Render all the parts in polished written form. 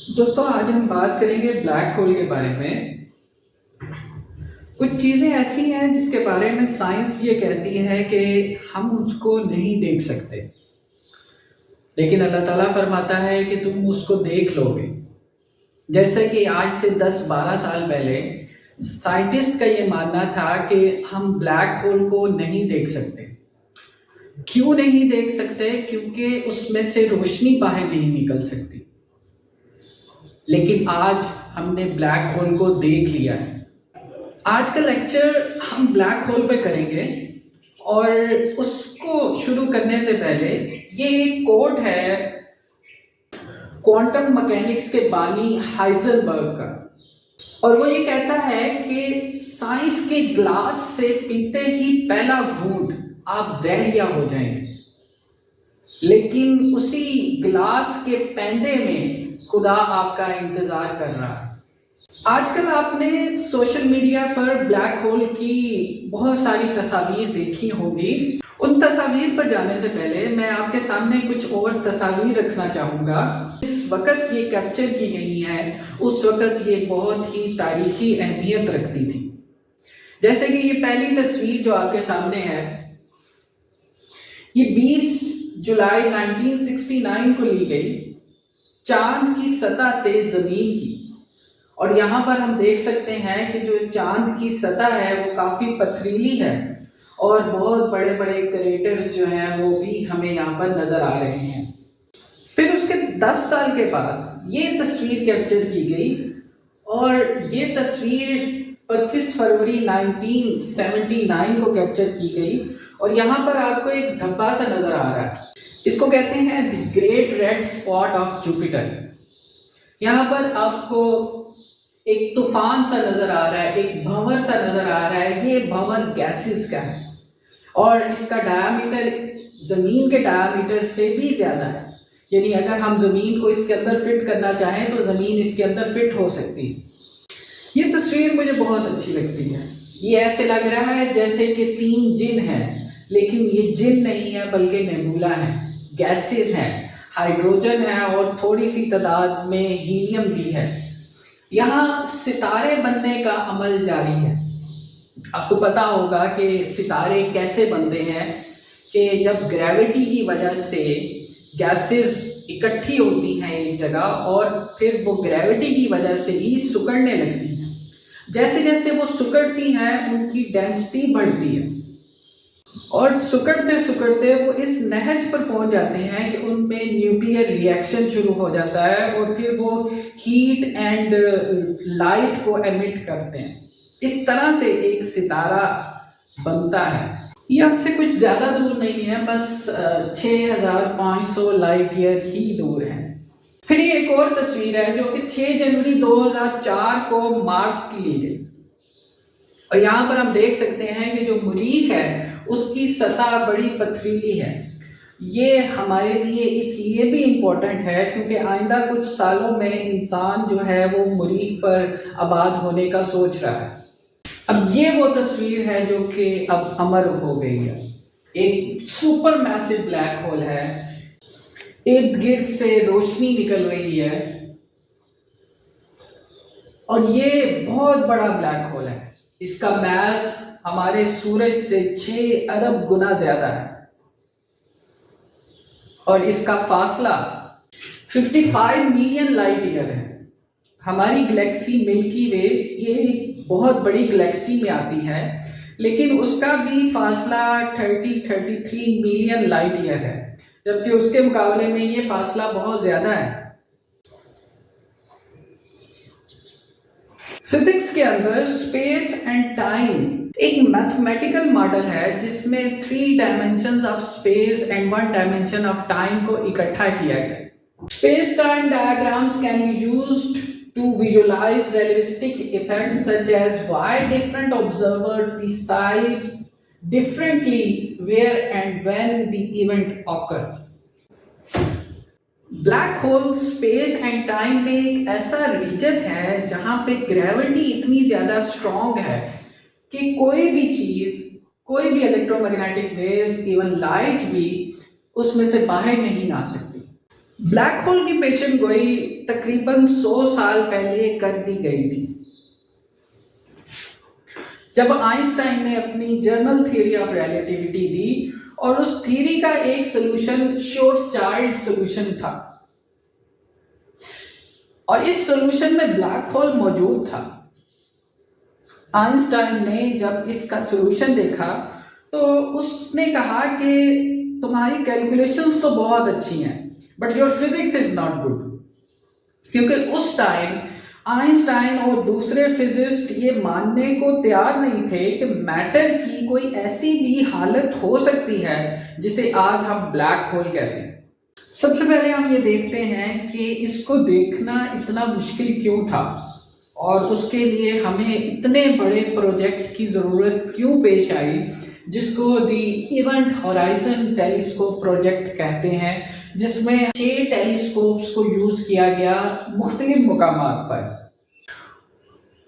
दोस्तों, आज हम बात करेंगे ब्लैक होल के बारे में। कुछ चीज़ें ऐसी हैं जिसके बारे में साइंस ये कहती है कि हम उसको नहीं देख सकते, लेकिन अल्लाह ताला फरमाता है कि तुम उसको देख लोगे। जैसे कि आज से 10-12 साल पहले साइंटिस्ट का ये मानना था कि हम ब्लैक होल को नहीं देख सकते। क्यों नहीं देख सकते? क्योंकि उसमें से रोशनी बाहर नहीं निकल सकती। लेकिन आज हमने ब्लैक होल को देख लिया है। आज का लेक्चर हम ब्लैक होल पे करेंगे और उसको शुरू करने से पहले ये एक कोट है क्वांटम मैकेनिक्स के बानी हाइजेनबर्ग का, और वो ये कहता है कि साइंस के ग्लास से पीते ही पहला घूंट आप दहरिया हो जाएंगे, लेकिन उसी ग्लास के पैंदे में खुदा आपका इंतजार कर रहा है। आजकल आपने सोशल मीडिया पर ब्लैक होल की बहुत सारी तस्वीर देखी होगी। उन तस्वीर पर जाने से पहले मैं आपके सामने कुछ और तस्वीर रखना चाहूँगा। इस वक्त ये कैप्चर की गई है, उस वक्त ये बहुत ही तारीखी अहमियत रखती थी। जैसे कि ये पहली तस्वीर जो आपके सामने है, ये 20 जुलाई 1969 को ली गई चांद की सतह से जमीन की। और यहाँ पर हम देख सकते हैं कि जो चांद की सतह है वो काफी पथरीली है और बहुत बड़े बड़े क्रेटर्स जो हैं वो भी हमें यहाँ पर नजर आ रहे हैं। फिर उसके 10 साल के बाद ये तस्वीर कैप्चर की गई और ये तस्वीर 25 फरवरी 1979 को कैप्चर की गई। और यहाँ पर आपको एक धब्बा सा नजर आ रहा है, इसको कहते हैं the great red spot of Jupiter. यहाँ पर आपको एक तूफान सा नजर आ रहा है, एक भंवर सा नजर आ रहा है। ये भंवर गैसेस का है और इसका डायामीटर जमीन के डायामीटर से भी ज्यादा है। यानी अगर हम जमीन को इसके अंदर फिट करना चाहें तो जमीन इसके अंदर फिट हो सकती है। ये तस्वीर मुझे बहुत अच्छी लगती है। ये ऐसे लग रहा है जैसे कि 3 जिन हैं, लेकिन ये जिन नहीं है बल्कि नेबुला है, गैसेस हैं, हाइड्रोजन है और थोड़ी सी तादाद में हीलियम भी है। यहाँ सितारे बनने का अमल जारी है। आपको पता होगा कि सितारे कैसे बनते हैं कि जब ग्रेविटी की वजह से गैसेस इकट्ठी होती हैं एक जगह और फिर वो ग्रेविटी की वजह से ही सिकुड़ने लगती हैं। जैसे जैसे वो सिकुड़ती हैं उनकी डेंसिटी बढ़ती है और सिकुड़ते सिकुड़ते वो इस नहज पर पहुंच जाते हैं कि उनमें न्यूक्लियर रिएक्शन शुरू हो जाता है और फिर वो हीट एंड लाइट को एमिट करते हैं। इस तरह से एक सितारा बनता है। ये हमसे कुछ ज्यादा दूर नहीं है, बस 6500 लाइट ईयर ही दूर है। फिर ये एक और तस्वीर है जो कि 6 जनवरी 2004 को मार्स की ली गई और यहाँ पर हम देख सकते हैं कि जो मरीख है उसकी सतह बड़ी पथरीली है। ये हमारे लिए इसलिए भी इम्पोर्टेंट है क्योंकि आइंदा कुछ सालों में इंसान जो है वो मरीख पर आबाद होने का सोच रहा है। अब ये वो तस्वीर है जो कि अब अमर हो गई है। एक सुपर मैसिव ब्लैक होल है, इर्द गिर्द से रोशनी निकल रही है और ये बहुत बड़ा ब्लैक होल है। इसका मास हमारे सूरज से 6 अरब गुना ज्यादा है और इसका फासला 55 मिलियन लाइट ईयर है। हमारी गैलेक्सी मिल्की वे ये एक बहुत बड़ी गैलेक्सी में आती है, लेकिन उसका भी फासला 33 मिलियन लाइट ईयर है, जबकि उसके मुकाबले में ये फासला बहुत ज्यादा है। फिजिक्स के अंदर स्पेस एंड टाइम एक मैथमेटिकल मॉडल है जिसमें 3 dimensions of space and 1 dimension of time को इकट्ठा किया गया। Space time diagrams can be used to visualize relativistic effects such as why different observers perceive differently where and when the event occur. Black hole space and time में एक ऐसा reason है जहां पे ग्रेविटी इतनी ज्यादा स्ट्रॉन्ग है कि कोई भी चीज, कोई भी इलेक्ट्रोमैग्नेटिक वेव्स, इवन लाइट भी उसमें से बाहर नहीं आ सकती। ब्लैक होल की पेशन गोई तकरीबन 100 साल पहले कर दी गई थी, जब आइंस्टाइन ने अपनी जनरल थ्योरी ऑफ रिलेटिविटी दी और उस थ्योरी का एक सॉल्यूशन शॉर्टचाइल्ड सॉल्यूशन था, और इस सॉल्यूशन में ब्लैक होल मौजूद था। आइंस्टाइन ने जब इसका सॉल्यूशन देखा तो उसने कहा कि तुम्हारी कैलकुलेशंस तो बहुत अच्छी हैं, but your physics is not good. क्योंकि उस टाइम आइंस्टाइन और दूसरे फिजिस्ट ये मानने को तैयार नहीं थे कि मैटर की कोई ऐसी भी हालत हो सकती है जिसे आज हम ब्लैक होल कहते हैं। सबसे पहले हम ये देखते हैं कि इसको देखना इतना मुश्किल क्यों था और उसके लिए हमें इतने बड़े प्रोजेक्ट की ज़रूरत क्यों पेश आई, जिसको दी इवेंट होराइजन टेलीस्कोप प्रोजेक्ट कहते हैं, जिसमें 6 टेलीस्कोप्स को यूज किया गया मुख्तलिफ मुकामात पर।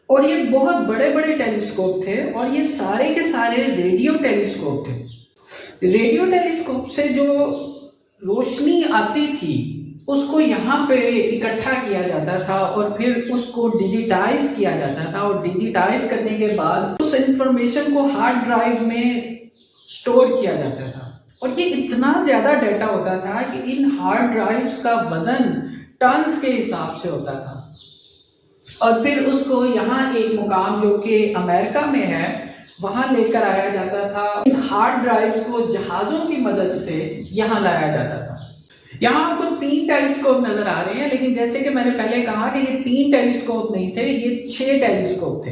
और ये बहुत बड़े बड़े टेलीस्कोप थे और ये सारे के सारे रेडियो टेलीस्कोप थे। रेडियो टेलीस्कोप से जो रोशनी आती थी उसको यहाँ पे इकट्ठा किया जाता था और फिर उसको डिजिटाइज किया जाता था, और डिजिटाइज करने के बाद उस इंफॉर्मेशन को हार्ड ड्राइव में स्टोर किया जाता था। और ये इतना ज्यादा डाटा होता था कि इन हार्ड ड्राइव्स का वजन टन्स के हिसाब से होता था, और फिर उसको यहाँ एक मुकाम जो कि अमेरिका में है वहां लेकर आया जाता था। इन हार्ड ड्राइव्स को जहाजों की मदद से यहाँ लाया जाता था। यहाँ आपको 3 टेलीस्कोप नजर आ रहे हैं, लेकिन जैसे कि मैंने पहले कहा कि ये 3 टेलीस्कोप नहीं थे, ये 6 टेलीस्कोप थे।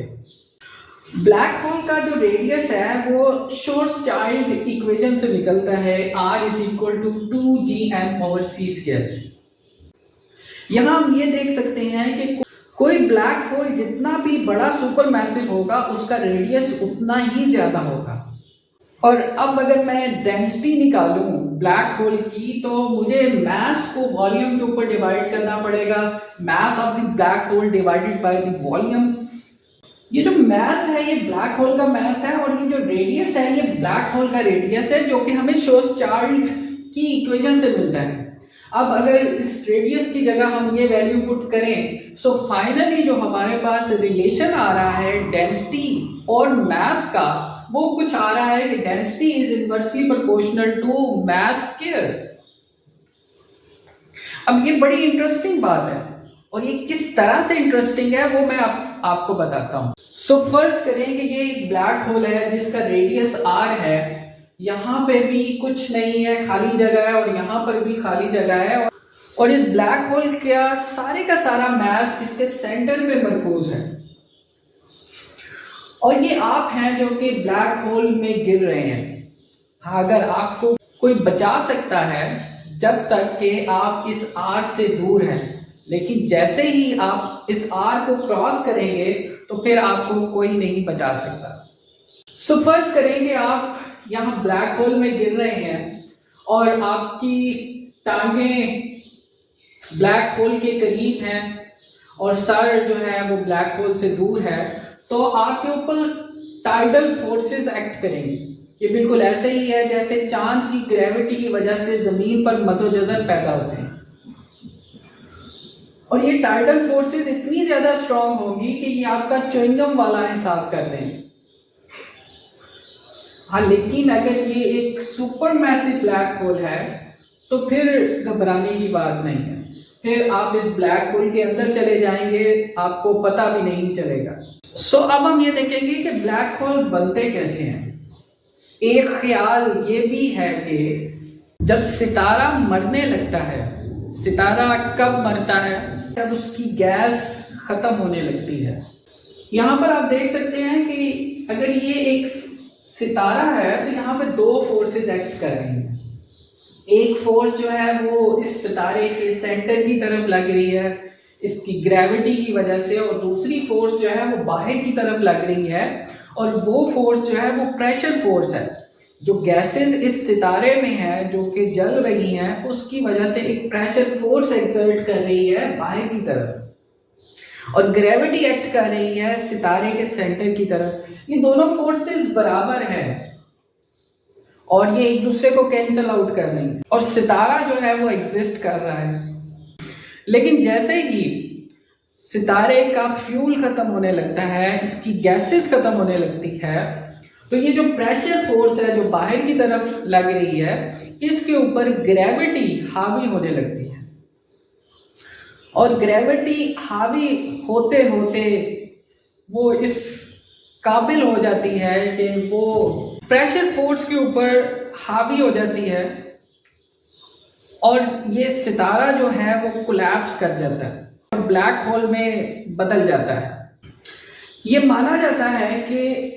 ब्लैक होल का जो रेडियस है वो शॉर्टचाइल्ड इक्वेशन से निकलता है, R = 2gm/c²। यहाँ हम ये देख सकते हैं कि कोई ब्लैक होल जितना भी बड़ा सुपर मैसिव होगा उसका रेडियस उतना ही ज्यादा होगा। और अब अगर मैं डेंसिटी निकालूं ब्लैक होल की तो मुझे मास को वॉल्यूम के ऊपर डिवाइड करना पड़ेगा, mass of the black hole divided by the volume. ये जो मास है ये ब्लैक होल का मास है, और ये जो रेडियस है ये ब्लैक होल का रेडियस है, जो कि हमें शॉर्टचाइल्ड की इक्वेशन से मिलता है। अब अगर इस रेडियस की जगह हम ये वैल्यू पुट करें, सो फाइनली जो हमारे पास रिलेशन आ रहा है डेंसिटी और मास का, वो कुछ आ रहा है कि density is inversely proportional to mass square. अब ये बड़ी इंटरेस्टिंग बात है, और ये किस तरह से इंटरेस्टिंग है वो मैं आपको बताता हूँ। सो फर्ज करें कि ये एक ब्लैक होल है जिसका रेडियस r है, यहाँ पे भी कुछ नहीं है, खाली जगह है, और यहाँ पर भी खाली जगह है, और इस ब्लैक होल का सारा मास इसके सेंटर पे मरकूज है। और ये आप हैं जो कि ब्लैक होल में गिर रहे हैं। हाँ, अगर आपको कोई बचा सकता है जब तक कि आप इस R से दूर हैं, लेकिन जैसे ही आप इस R को क्रॉस करेंगे तो फिर आपको कोई नहीं बचा सकता। सो फर्ज करेंगे आप यहाँ ब्लैक होल में गिर रहे हैं और आपकी टांगें ब्लैक होल के करीब हैं और सर जो है वो ब्लैक होल से दूर है, तो आपके ऊपर टाइडल फोर्सेस एक्ट करेंगे। ये बिल्कुल ऐसे ही है जैसे चांद की ग्रेविटी की वजह से जमीन पर मदोजज़र पैदा होते हैं, और ये टाइडल फोर्सेस इतनी ज्यादा स्ट्रांग होगी कि ये आपका च्युइंगम वाला हिसाब कर दें। हाँ, लेकिन अगर ये एक सुपर मैसिव ब्लैक होल है तो फिर घबराने की बात नहीं है, फिर आप इस ब्लैक होल के अंदर चले जाएंगे, आपको पता भी नहीं चलेगा। सो अब हम ये देखेंगे कि ब्लैक होल बनते कैसे हैं। एक ख्याल ये भी है कि जब सितारा मरने लगता है, सितारा कब मरता है? जब उसकी गैस खत्म होने लगती है। यहाँ पर आप देख सकते हैं कि अगर ये एक सितारा है तो यहाँ पे 2 फोर्सेस एक्ट कर रही हैं। एक फोर्स जो है वो इस सितारे के सेंटर की तरफ लग रही है इसकी ग्रेविटी की वजह से, और दूसरी फोर्स जो है वो बाहर की तरफ लग रही है, और वो फोर्स जो है वो प्रेशर फोर्स है। जो गैसेस इस सितारे में है जो कि जल रही हैं, उसकी वजह से एक प्रेशर फोर्स एक्सर्ट कर रही है बाहर की तरफ, और ग्रेविटी एक्ट कर रही है सितारे के सेंटर की तरफ। ये दोनों फोर्सेस बराबर हैं, और ये एक दूसरे को कैंसिल आउट कर रही हैं और सितारा जो है वो एग्जिस्ट कर रहा है। लेकिन जैसे ही सितारे का फ्यूल खत्म होने लगता है, इसकी गैसेस खत्म होने लगती है, तो ये जो प्रेशर फोर्स है जो बाहर की तरफ लग रही है, इसके ऊपर ग्रेविटी हावी होने लगती है। और ग्रेविटी हावी होते होते वो इस काबिल हो जाती है कि वो प्रेशर फोर्स के ऊपर हावी हो जाती है और ये सितारा जो है वो कोलैप्स कर जाता है और ब्लैक होल में बदल जाता है। ये माना जाता है कि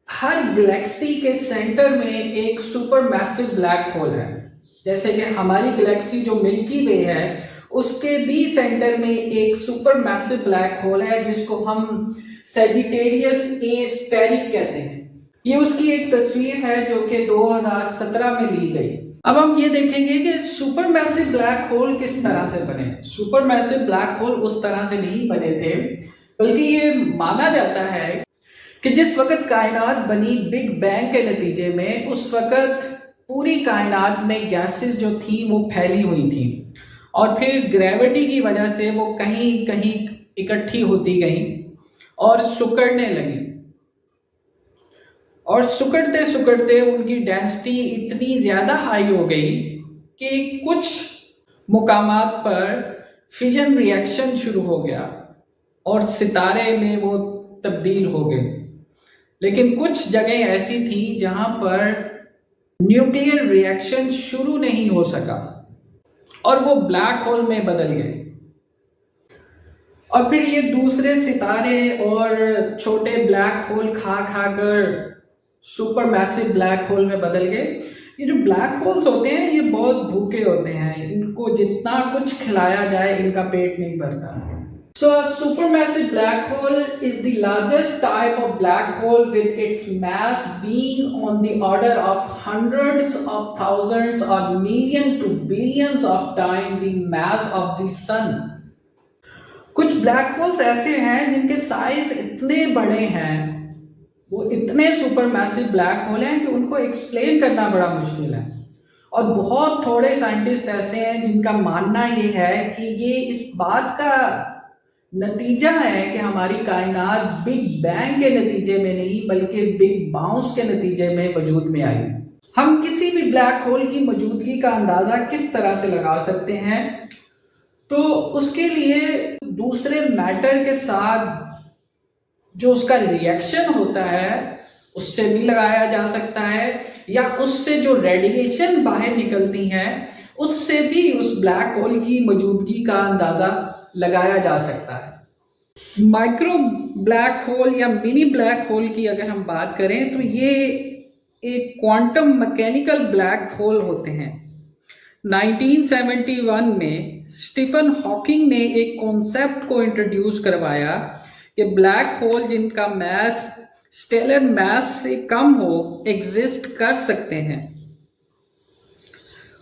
हर गैलेक्सी के सेंटर में एक सुपर मैसिव ब्लैक होल है। जैसे कि हमारी गैलेक्सी जो मिल्की वे है, उसके भी सेंटर में एक सुपर मैसिव ब्लैक होल है जिसको हम सैजिटेरियस ए स्टेरिक कहते हैं। ये उसकी एक तस्वीर है जो कि 2017 में ली गई। अब हम ये देखेंगे कि सुपर मैसिव ब्लैक होल किस तरह से बने। सुपर मैसिव ब्लैक होल उस तरह से नहीं बने थे, बल्कि ये माना जाता है कि जिस वक्त कायनात बनी बिग बैंग के नतीजे में, उस वक्त पूरी कायनात में गैसेस जो थी वो फैली हुई थी और फिर ग्रेविटी की वजह से वो कहीं कहीं इकट्ठी होती गई और सिकुड़ने लगी। और सिकुड़ते सिकुड़ते उनकी डेंसिटी इतनी ज़्यादा हाई हो गई कि कुछ मुकामात पर फिजन रिएक्शन शुरू हो गया और सितारे में वो तब्दील हो गए। लेकिन कुछ जगह ऐसी थी जहां पर न्यूक्लियर रिएक्शन शुरू नहीं हो सका और वो ब्लैक होल में बदल गए। और फिर ये दूसरे सितारे और छोटे ब्लैक होल खा कर सुपर मैसिव ब्लैक होल में बदल गए। ये जो ब्लैक होल्स होते हैं ये बहुत भूखे होते हैं, इनको जितना कुछ खिलाया जाए इनका पेट नहीं भरता। So a supermassive black hole is the largest type of black hole with its mass being on the order of hundreds of thousands or million to billions of times the mass of the sun. कुछ black holes ऐसे हैं जिनके size इतने बड़े हैं, वो इतने super massive black hole हैं कि उनको एक्सप्लेन करना बड़ा मुश्किल है। और बहुत थोड़े साइंटिस्ट ऐसे हैं जिनका मानना ये है कि ये इस बात का नतीजा है कि हमारी कायनात बिग बैंग के नतीजे में नहीं बल्कि बिग बाउंस के नतीजे में वजूद में आई। हम किसी भी ब्लैक होल की मौजूदगी का अंदाजा किस तरह से लगा सकते हैं? तो उसके लिए दूसरे मैटर के साथ जो उसका रिएक्शन होता है उससे भी लगाया जा सकता है, या उससे जो रेडिएशन बाहर निकलती हैं उससे भी उस ब्लैक होल की मौजूदगी का अंदाजा लगाया जा सकता है। माइक्रो ब्लैक होल या मिनी ब्लैक होल की अगर हम बात करें तो ये एक क्वांटम मैकेनिकल ब्लैक होल होते हैं। 1971 में स्टीफन हॉकिंग ने एक कॉन्सेप्ट को इंट्रोड्यूस करवाया कि ब्लैक होल जिनका मैस स्टेलर मैस से कम हो एग्जिस्ट कर सकते हैं,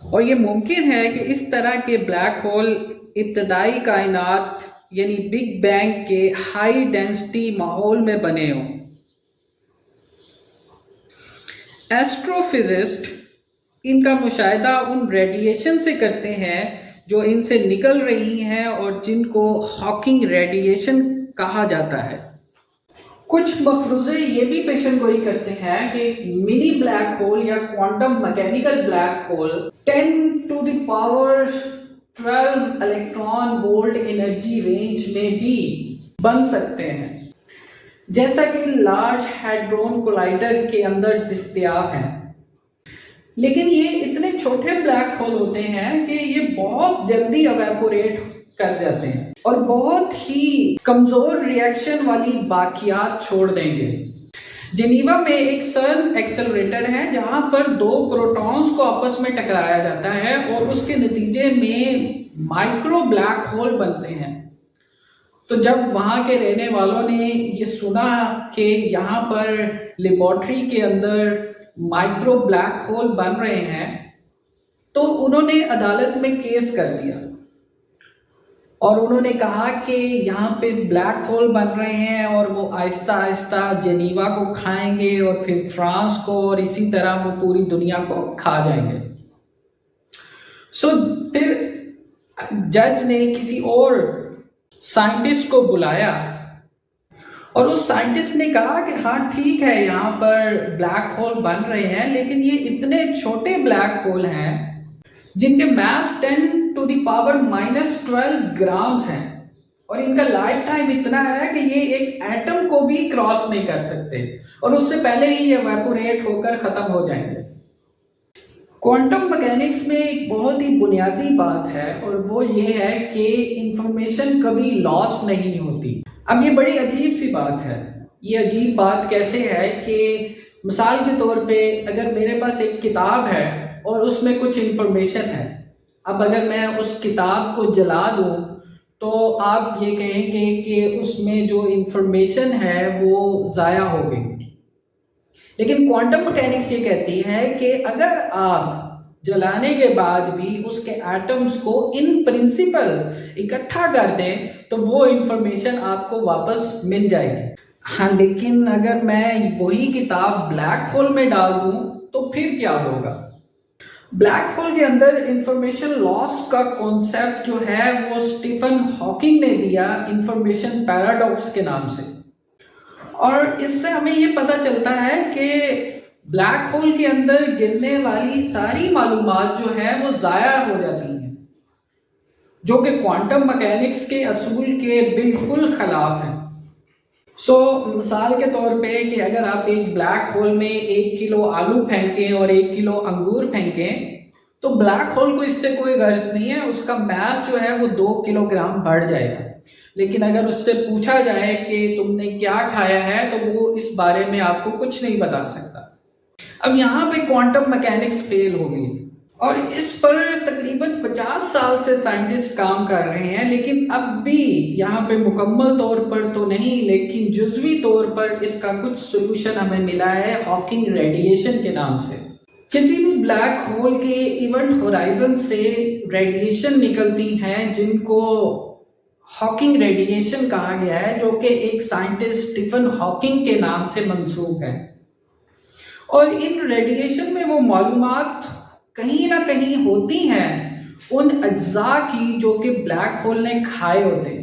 और ये मुमकिन है कि इस तरह के ब्लैक होल इब्तदाई कायनात यानी बिग बैंग के हाई डेंसिटी माहौल में बने हों। एस्ट्रोफिजिस्ट इनका मुशाहिदा उन रेडिएशन से करते हैं जो इनसे निकल रही हैं और जिनको हॉकिंग रेडिएशन कहा जाता है। कुछ मफरूज़े ये भी पेशन गोई करते हैं कि मिनी ब्लैक होल या quantum mechanical black hole 10 to the power 12 electron volt energy range में भी बन सकते हैं, जैसा कि लार्ज हैड्रोन कोलाइडर के अंदर दस्तयाब हैं। लेकिन ये इतने छोटे ब्लैक होल होते हैं कि ये बहुत जल्दी एवेपोरेट कर जाते हैं और बहुत ही कमजोर रिएक्शन वाली बाकियात छोड़ देंगे। जिनीवा में एक सर्न एक्सेलरेटर है जहां पर दो प्रोटॉन्स को आपस में टकराया जाता है और उसके नतीजे में माइक्रो ब्लैक होल बनते हैं। तो जब वहां के रहने वालों ने ये सुना कि यहाँ पर लेबोरेटरी के अंदर माइक्रो ब्लैक होल बन रहे हैं, तो उन्होंने अदालत में केस कर दिया और उन्होंने कहा कि यहाँ पे ब्लैक होल बन रहे हैं और वो आहिस्ता आहिस्ता जेनीवा को खाएंगे और फिर फ्रांस को, और इसी तरह वो पूरी दुनिया को खा जाएंगे। फिर जज ने किसी और साइंटिस्ट को बुलाया और उस साइंटिस्ट ने कहा कि हाँ ठीक है, यहाँ पर ब्लैक होल बन रहे हैं, लेकिन ये इतने छोटे ब्लैक होल हैं जिनके मास 10⁻⁻12 ग्राम्स हैं और इनका लाइफ टाइम इतना है कि ये एक एटम को भी क्रॉस नहीं कर सकते और उससे पहले ही ये इवेपोरेट होकर खत्म हो जाएंगे। क्वांटम मैकेनिक्स में एक बहुत ही बुनियादी बात है और वो ये है कि इंफॉर्मेशन कभी लॉस नहीं होती। अब ये बड़ी अजीब सी बात है। ये अजीब बात कैसे है कि मिसाल के तौर पे अगर मेरे पास एक किताब है और उसमें कुछ इंफॉर्मेशन है, अब अगर मैं उस किताब को जला दूं तो आप ये कहेंगे कि उसमें जो इंफॉर्मेशन है वो ज़ाया हो गई। लेकिन क्वांटम मैकेनिक्स ये कहती है कि अगर आप जलाने के बाद भी उसके एटम्स को इन प्रिंसिपल इकट्ठा कर दें तो वो इंफॉर्मेशन आपको वापस मिल जाएगी। हाँ, लेकिन अगर मैं वही किताब ब्लैक होल में डाल दूं तो फिर क्या होगा? ब्लैक होल के अंदर इंफॉर्मेशन लॉस का कॉन्सेप्ट जो है वो स्टीफन हॉकिंग ने दिया इंफॉर्मेशन पैराडॉक्स के नाम से, और इससे हमें ये पता चलता है कि ब्लैक होल के अंदर गिरने वाली सारी मालूमात जो है वो ज़ाया हो जाती हैं, जो कि क्वांटम मैकेनिक्स के असूल के बिल्कुल खिलाफ है। मिसाल के तौर पे कि अगर आप एक ब्लैक होल में 1 किलो आलू फेंकें और 1 किलो अंगूर फेंकें तो ब्लैक होल को इससे कोई गर्ज नहीं है, उसका मास जो है वो 2 किलोग्राम बढ़ जाएगा। लेकिन अगर उससे पूछा जाए कि तुमने क्या खाया है तो वो इस बारे में आपको कुछ नहीं बता सकता। अब यहाँ पे क्वांटम मैकेनिक्स फेल हो गई और इस पर तकरीबन 50 साल से साइंटिस्ट काम कर रहे हैं, लेकिन अब भी यहाँ पे मुकम्मल तौर पर तो नहीं लेकिन जुज़वी तौर पर इसका कुछ सोल्यूशन हमें मिला है हॉकिंग रेडिएशन के नाम से। किसी भी ब्लैक होल के इवेंट होराइजन से रेडिएशन निकलती हैं जिनको हॉकिंग रेडिएशन कहा गया है, जो कि एक साइंटिस्ट स्टीफन हॉकिंग के नाम से मंसूब है। और इन रेडिएशन में वो मालूमात कहीं ना कहीं होती हैं उन अज्जा की जो कि ब्लैक होल ने खाए होते हैं।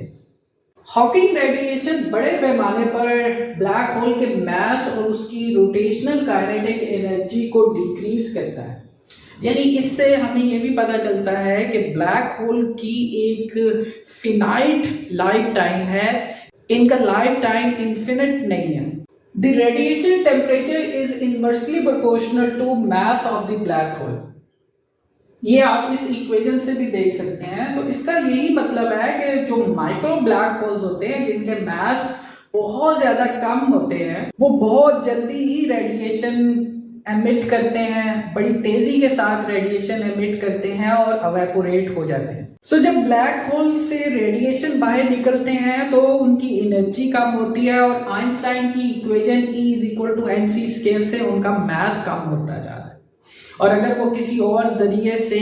हॉकिंग रेडिएशन बड़े पैमाने पर ब्लैक होल के मास और उसकी रोटेशनल काइनेटिक एनर्जी को डिक्रीज करता है। यानी इससे हमें यह भी पता चलता है कि ब्लैक होल की एक फिनाइट लाइफ टाइम है, इनका लाइफ टाइम इन्फिनिट नहीं है। The radiation temperature is inversely proportional to mass of the black hole. ये आप इस इक्वेशन से भी देख सकते हैं। तो इसका यही मतलब है कि जो माइक्रो ब्लैक होल्स होते हैं जिनके मास बहुत ज्यादा कम होते हैं वो बहुत जल्दी ही रेडिएशन एमिट करते हैं, बड़ी तेजी के साथ रेडिएशन एमिट करते हैं और इवेपोरेट हो जाते हैं। जब ब्लैक होल से रेडिएशन बाहर निकलते हैं तो उनकी एनर्जी कम होती है और आइंस्टाइन की इक्वेशन E=mc स्केल से उनका मास कम होता जा रहा है। और अगर वो किसी और जरिए से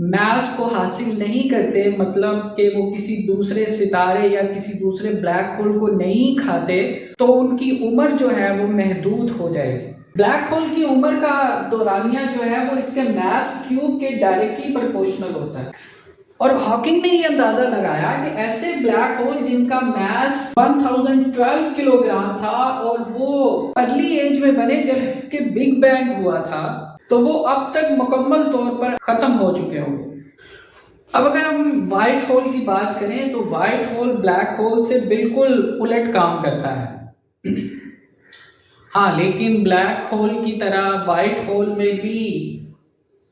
मास को हासिल नहीं करते, मतलब कि वो किसी दूसरे सितारे या किसी दूसरे ब्लैक होल को नहीं खाते, तो उनकी उम्र जो है वो महदूद हो जाएगी। ब्लैक होल की उम्र का दौरानिया जो है वो इसके मास क्यूब के डायरेक्टली प्रोपोर्शनल होता है। और हॉकिंग ने ये अंदाजा लगाया कि ऐसे ब्लैक होल जिनका मास 1012 किलोग्राम था और वो अर्ली एज में बने जबकि बिग बैंग हुआ था, तो वो अब तक मुकम्मल तौर पर खत्म हो चुके होंगे। अब अगर हम व्हाइट होल की बात करें तो व्हाइट होल ब्लैक होल से बिल्कुल उलट काम करता है। हाँ, लेकिन ब्लैक होल की तरह व्हाइट होल में भी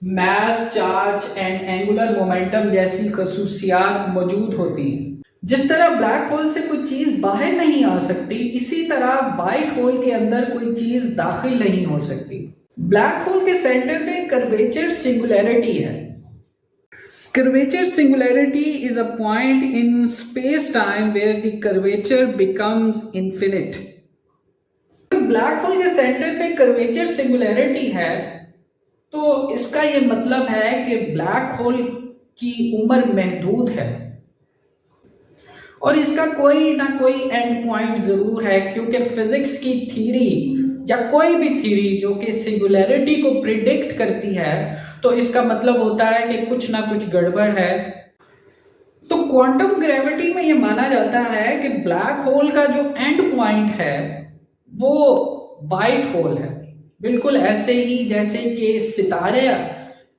मास, चार्ज एंड एंगुलर मोमेंटम जैसी खसूसियात मौजूद होती हैं। जिस तरह ब्लैक होल से कोई चीज बाहर नहीं आ सकती, इसी तरह व्हाइट होल के अंदर कोई चीज दाखिल नहीं हो सकती। ब्लैक होल के सेंटर में कर्वेचर सिंगुलैरिटी है। Curvature singularity is a point in space time where the curvature becomes infinite. Black hole के सेंटर पे कर्वेचर सिंगुलैरिटी है तो इसका ये मतलब है कि ब्लैक होल की उम्र महदूद है। और इसका कोई ना कोई एंड पॉइंट जरूर है, क्योंकि फिजिक्स की थ्योरी या कोई भी थ्योरी जो कि सिंगुलैरिटी को प्रिडिक्ट करती है, तो इसका मतलब होता है कि कुछ ना कुछ गड़बड़ है। तो क्वांटम ग्रेविटी में ये माना जाता है कि ब्लैक होल का जो एंड पॉइंट है वो वाइट होल है, बिल्कुल ऐसे ही जैसे कि सितारे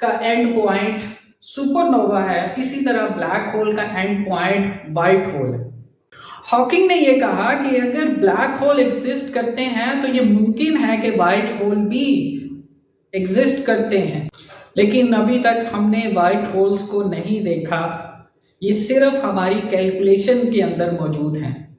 का एंड पॉइंट सुपरनोवा है, इसी तरह ब्लैक होल का एंड पॉइंट वाइट होल है। हॉकिंग ने यह कहा कि अगर ब्लैक होल एग्जिस्ट करते हैं तो ये मुमकिन है कि वाइट होल भी एग्जिस्ट करते हैं, लेकिन अभी तक हमने वाइट होल्स को नहीं देखा, ये सिर्फ हमारी कैलकुलेशन के अंदर मौजूद हैं।